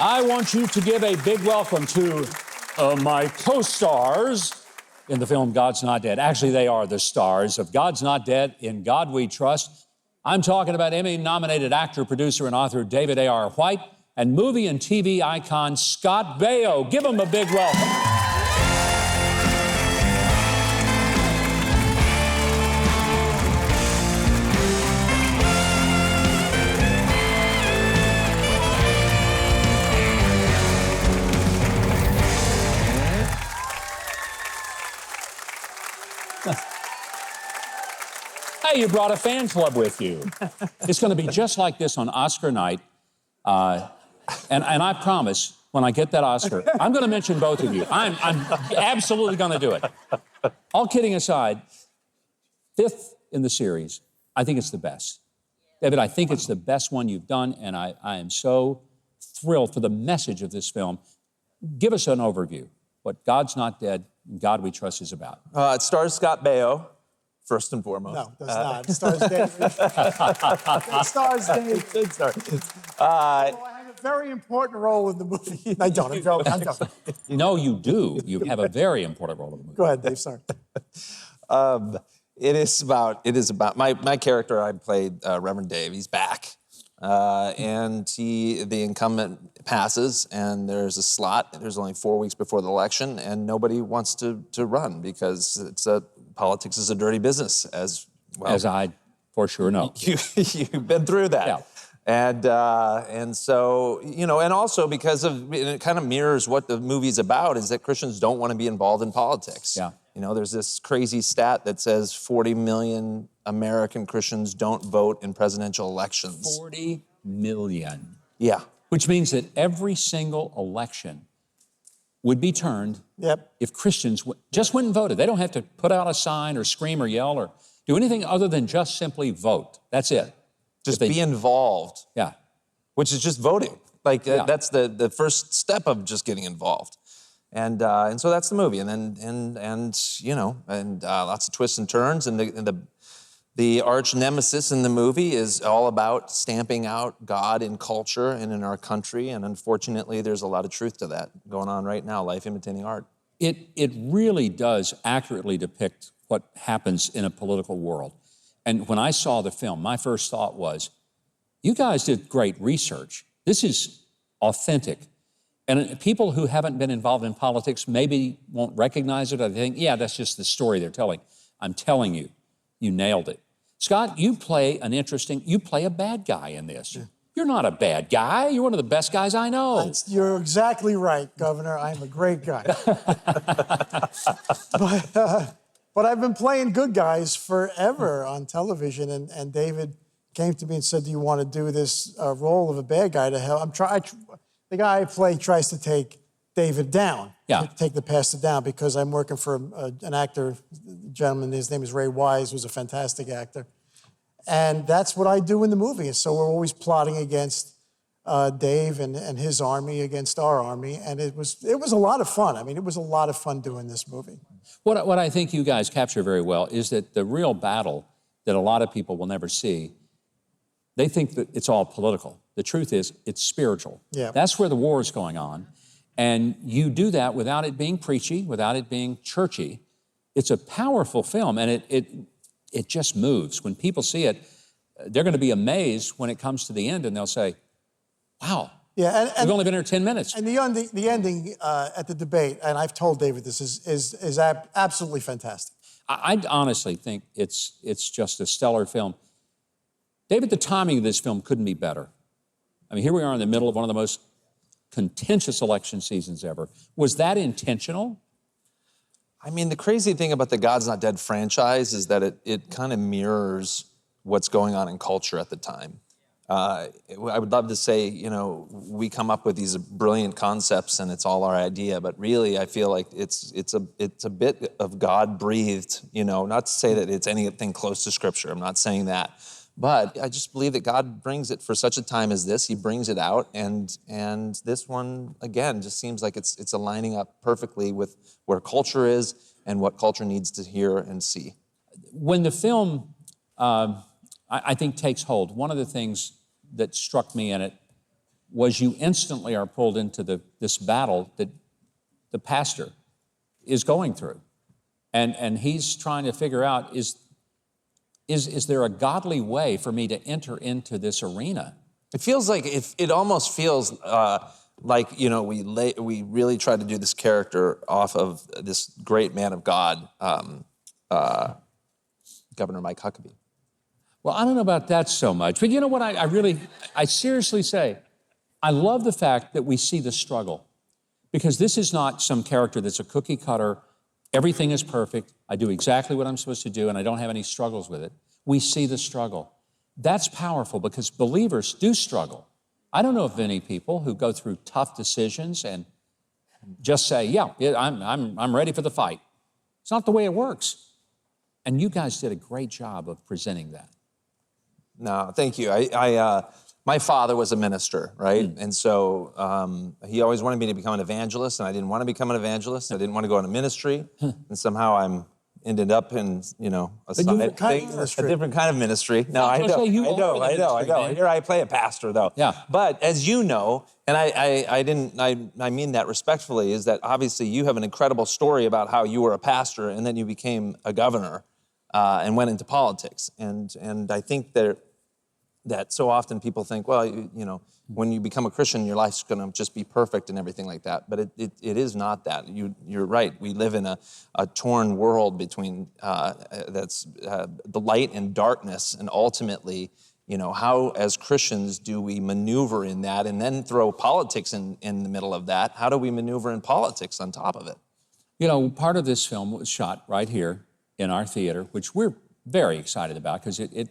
I want you to give a big welcome to my co-stars in the film God's Not Dead. Actually, they are the stars of God's Not Dead, In God We Trust. I'm talking about Emmy-nominated actor, producer, and author David A.R. White and movie and TV icon Scott Baio. Give them a big welcome. Hey, you brought a fan club with you. It's going to be just like this on Oscar night. And I promise, when I get that Oscar, I'm going to mention both of you. I'm absolutely going to do it. All kidding aside, 5th in the series, I think it's the best. David, I think it's the best one you've done, and I am so thrilled for the message of this film. Give us an overview, what God's Not Dead, God We Trust is about. It stars Scott Baio, first and foremost. No, it does not. It stars David. It stars David. I have a very important role in the movie. I don't. I'm joking. I'm joking. No, you do. You have a very important role in the movie. Go ahead, Dave. Sorry. It is about my character. I played Reverend Dave. He's back, and the incumbent passes, and there's a slot. There's only 4 weeks before the election, and nobody wants to run because politics is a dirty business, as well. As I for sure know. You've been through that. Yeah. And so, you know, and also because it kind of mirrors what the movie's about, is that Christians don't want to be involved in politics. Yeah. You know, there's this crazy stat that says 40 million American Christians don't vote in presidential elections. 40 million. Yeah. Which means that every single election would be turned if Christians just went and voted. They don't have to put out a sign or scream or yell or do anything other than just simply vote. That's it. Just be involved. Yeah. Which is just voting. Like, that's the first step of just getting involved. And so that's the movie. And you know, lots of twists and turns. And the arch nemesis in the movie is all about stamping out God in culture and in our country. And unfortunately, there's a lot of truth to that going on right now, life imitating art. It really does accurately depict what happens in a political world. And when I saw the film, my first thought was, you guys did great research. This is authentic. And people who haven't been involved in politics maybe won't recognize it. Or they think, yeah, that's just the story they're telling. I'm telling you, you nailed it. Scott, you play a bad guy in this. Yeah. You're not a bad guy. You're one of the best guys I know. You're exactly right, Governor. I'm a great guy. But I've been playing good guys forever on television, and David came to me and said, do you want to do this role of a bad guy to help? The guy I play tries to take David down, take the pastor down, because I'm working for an actor, gentleman, his name is Ray Wise, who's a fantastic actor. And that's what I do in the movie. And so we're always plotting against Dave and his army against our army. And it was a lot of fun. I mean, it was a lot of fun doing this movie. What I think you guys capture very well is that the real battle that a lot of people will never see, they think that it's all political. The truth is, it's spiritual. Yeah. That's where the war is going on. And you do that without it being preachy, without it being churchy. It's a powerful film, and it just moves. When people see it, they're going to be amazed when it comes to the end, and they'll say, wow, we've only been here 10 minutes. And the ending at the debate, and I've told David this, is absolutely fantastic. I honestly think it's just a stellar film. David, the timing of this film couldn't be better. I mean, here we are in the middle of one of the most contentious election seasons ever. Was that intentional? I mean, the crazy thing about the God's Not Dead franchise is that it kind of mirrors what's going on in culture at the time. I would love to say, you know, we come up with these brilliant concepts and it's all our idea, but really I feel like it's a bit of God-breathed, you know, not to say that it's anything close to Scripture, I'm not saying that. But I just believe that God brings it for such a time as this. He brings it out, and this one, again, just seems like it's aligning up perfectly with where culture is and what culture needs to hear and see. When the film, I think, takes hold, one of the things that struck me in it was you instantly are pulled into this battle that the pastor is going through. And he's trying to figure out, is there a godly way for me to enter into this arena? It feels like, it almost feels like, you know, we really tried to do this character off of this great man of God, Governor Mike Huckabee. Well, I don't know about that so much, but you know what, I seriously say, I love the fact that we see the struggle, because this is not some character that's a cookie cutter, everything is perfect, I do exactly what I'm supposed to do, and I don't have any struggles with it. We see the struggle. That's powerful, because believers do struggle. I don't know of many people who go through tough decisions and just say, yeah, I'm ready for the fight. It's not the way it works. And you guys did a great job of presenting that. No, thank you. My father was a minister, right? And so he always wanted me to become an evangelist, and I didn't want to become an evangelist. I didn't want to go into ministry, and somehow I'm ended up in, you know, a different kind of ministry. No, I know. Here I play a pastor, though. Yeah. But as you know, and I mean that respectfully, is that obviously you have an incredible story about how you were a pastor and then you became a governor and went into politics. And I think that so often people think, well, you know, when you become a Christian, your life's going to just be perfect and everything like that. But it is not that. You're right. We live in a torn world between that's the light and darkness, and ultimately, you know, how as Christians do we maneuver in that, and then throw politics in the middle of that? How do we maneuver in politics on top of it? You know, part of this film was shot right here in our theater, which we're very excited about, because it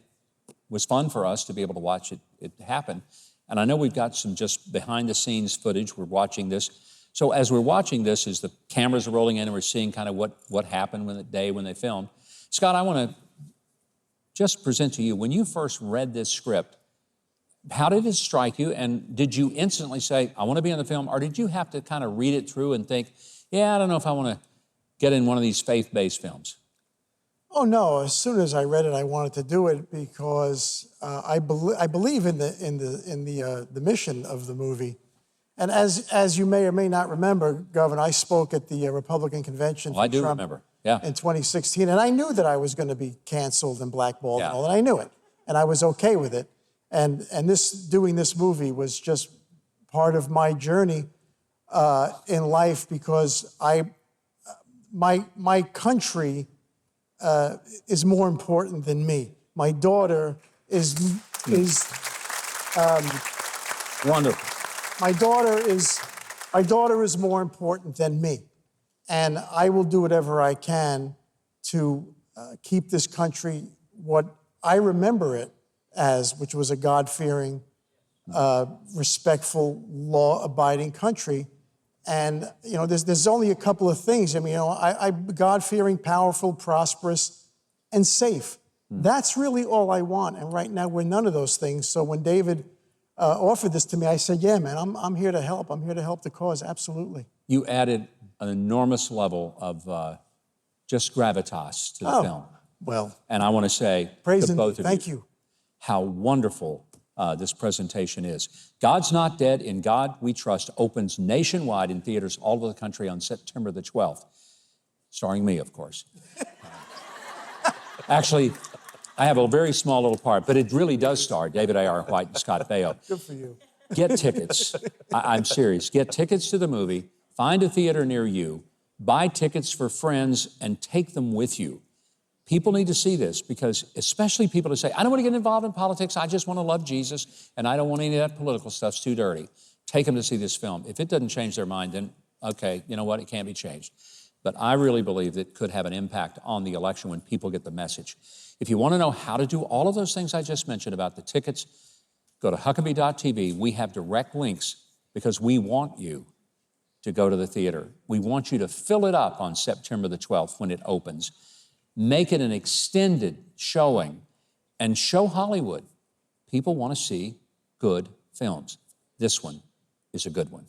was fun for us to be able to watch it happen. And I know we've got some just behind-the-scenes footage. We're watching this. So as we're watching this, as the cameras are rolling in and we're seeing kind of what happened when they filmed, Scott, I want to just present to you, when you first read this script, how did it strike you? And did you instantly say, I want to be in the film? Or did you have to kind of read it through and think, yeah, I don't know if I want to get in one of these faith-based films? Oh no! As soon as I read it, I wanted to do it because I believe in the mission of the movie. And as you may or may not remember, Governor, I spoke at the Republican convention for Trump remember. Yeah. In 2016, and I knew that I was going to be canceled and blackballed and all, and Yeah. I knew it, and I was okay with it. And doing this movie was just part of my journey in life, because my country is more important than me. My daughter is Wonderful. my daughter is more important than me, and I will do whatever I can to keep this country what I remember it as, which was a God-fearing, respectful, law-abiding country. And, you know, there's only a couple of things. I mean, you know, I'm God-fearing, powerful, prosperous, and safe. That's really all I want. And right now, we're none of those things. So when David offered this to me, I said, yeah, man, I'm here to help. I'm here to help the cause, absolutely. You added an enormous level of just gravitas to the film. Well, And I want to say praise to and both of thank you you. how wonderful this presentation is. God's Not Dead, In God We Trust opens nationwide in theaters all over the country on September the 12th, starring me, of course. Actually, I have a very small little part, but it really does star David A.R. White and Scott Baio. Good for you. Get tickets. I'm serious. Get tickets to the movie. Find a theater near you. Buy tickets for friends and take them with you. People need to see this, because especially people who say, I don't want to get involved in politics, I just want to love Jesus, and I don't want any of that political stuff, it's too dirty. Take them to see this film. If it doesn't change their mind, then okay, you know what, it can't be changed. But I really believe that it could have an impact on the election when people get the message. If you want to know how to do all of those things I just mentioned about the tickets, go to Huckabee.tv. We have direct links, because we want you to go to the theater. We want you to fill it up on September the 12th when it opens. Make it an extended showing and show Hollywood. People want to see good films. This one is a good one.